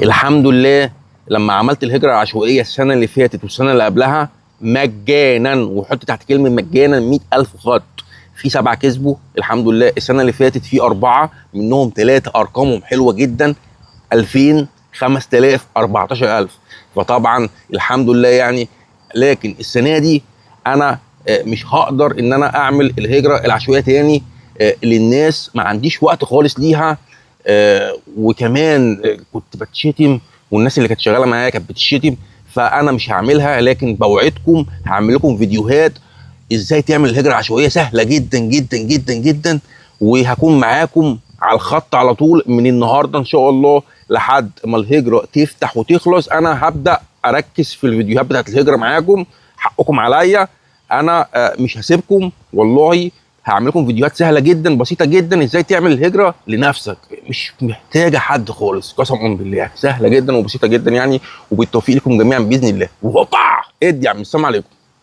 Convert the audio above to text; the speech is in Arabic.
الحمد لله. لما عملت الهجرة العشوائية السنة اللي فاتت والسنة اللي قبلها مجانا، وحط تحت كلمة مجانا 100,000 خط. في 7 كسبوا الحمد لله. السنة اللي فاتت في 4 منهم 3 أرقامهم حلوة جدا، 2000 5000 14000. فطبعا الحمد لله يعني. لكن السنة دي أنا مش هقدر إن أنا أعمل الهجرة العشوائية تاني. للناس ما عنديش وقت خالص ليها. وكمان كنت بتشتم، والناس اللي كانت شغاله معايا كانت بتشتم. فانا مش هعملها، لكن بوعدكم هعمل لكم فيديوهات ازاي تعمل الهجره العشوائيه سهله جدا جدا جدا جدا. وهكون معاكم على الخط على طول من النهارده ان شاء الله لحد ما الهجره تفتح وتخلص. انا هبدا اركز في الفيديوهات بتاعت الهجره معاكم، حقكم عليا. انا مش هسيبكم والله. هعمل لكم فيديوهات سهله جدا بسيطه جدا ازاي تعمل الهجره لنفسك، مش محتاجه حد خالص، قسما بالله سهله جدا وبسيطه جدا يعني. وبالتوفيق لكم جميعا باذن الله. وهوبا ادي يا عم، السلام عليكم.